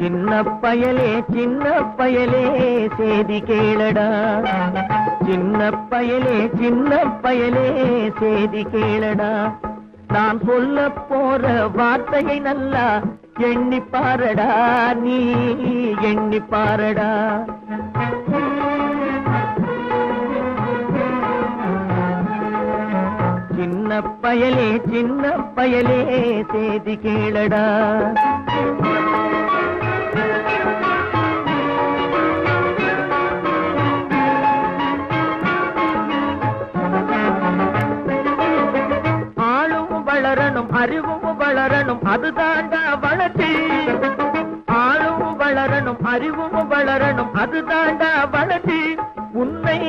சின்ன பயலே சேதி கேளடா. சின்ன பயலே சேதி கேளடா. நான் சொல்ல போற வார்த்தையை நல்லா எண்ணி பாரடா, நீ எண்ணி பாரடா. சின்ன பயலே சேதி கேளடா. அறிவும் வளரணும், அதுதாண்டா வளர்ச்சி. ஆளும் வளரணும், அறிவும் வளரணும், அதுதாண்டா வளர்ச்சி. உன்னை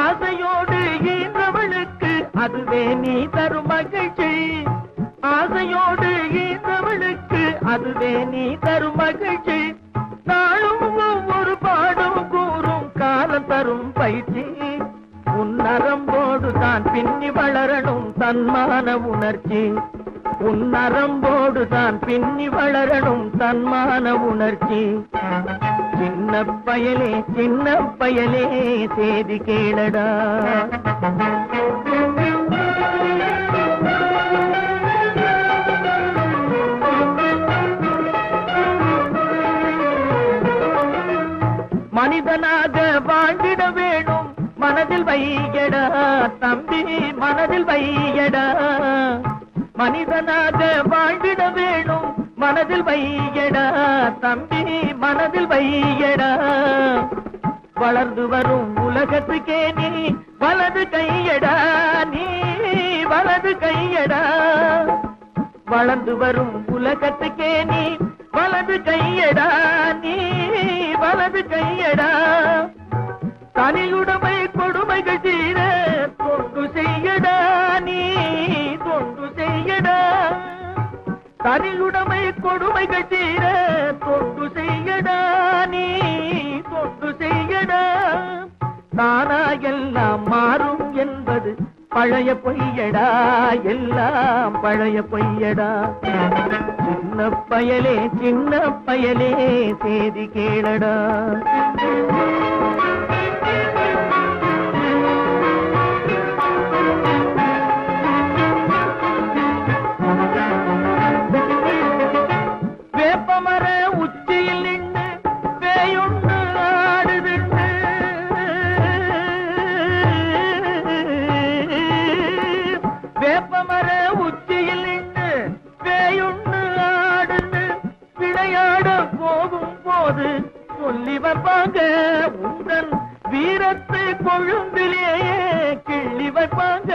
ஆசையோடு ஈன்றவளுக்கு அதுவே நீ தரும் மகிழ்ச்சி. ஆசையோடு ஈன்றவளுக்கு அதுவே நீ தரும் மகிழ்ச்சி. நாளும் ஒவ்வொரு பாடும் கூறும் காலம் தரும் பயிற்சி. உன் நரம்போடு தான் பின்னி வளரணும் தன்மான உணர்ச்சி. உன் நரம்போடு தான் பின்னி வளரணும் தன்மான உணர்ச்சி. சின்ன பயலே சேதி கேளடா. மனிதனாக வாழ்ந்திட வேணும் மனதில் வையடா தம்பி, மனதில் வையடா. மனிதனாக வாழ்ந்திட வேணும் மனதில் வையடா தம்பி, மனதில் வையடா. வளர்ந்து வரும் உலகத்துக்கே நீ வலது கையடா, நீ வலது கையடா. வளர்ந்து வரும் உலகத்துக்கே நீ வலது கையடா, நீ வலது கையடா. தனியுடைமை கொடுமைகள் தீர தொண்டு செய்யடா, நீ தொண்டு செய்யடா. தனியுடைமை கொடுமைகள் தீர தொண்டு செய்யடா, நீ தொண்டு செய்யடா. தானா எல்லாம் மாறும் என்பது பழைய பொய்யடா, எல்லாம் பழைய பொய்யடா. சின்ன பயலே சேதி கேளடா. வேப்பமர உச்சியில் நின்று பேயுண்டு ஆடுதுண்டு. வேப்பமர உச்சியில் நின்று பேயுண்டு ஆடுது. விளையாட போகும் போது சொல்லி வைப்பாங்க உந்தன் வீரத்தை கொழும்பிலேயே கிள்ளி வைப்பாங்க.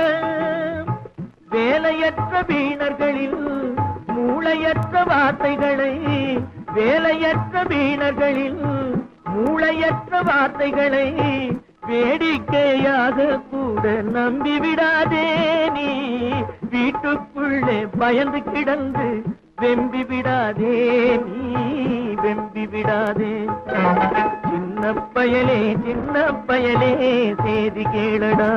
வேலையற்ற வீணர்களில் மூளையற்ற வார்த்தைகளை, வேலையற்ற வீணர்களில் மூளையற்ற வார்த்தைகளை வேடிக்கையாக கூட நம்பிவிடாதே. நீ வீட்டுக்குள்ளே பயந்து கிடந்து வெம்பி விடாதே, நீ வெம்பி விடாதே. சின்ன பயலே சேதி கேளடா.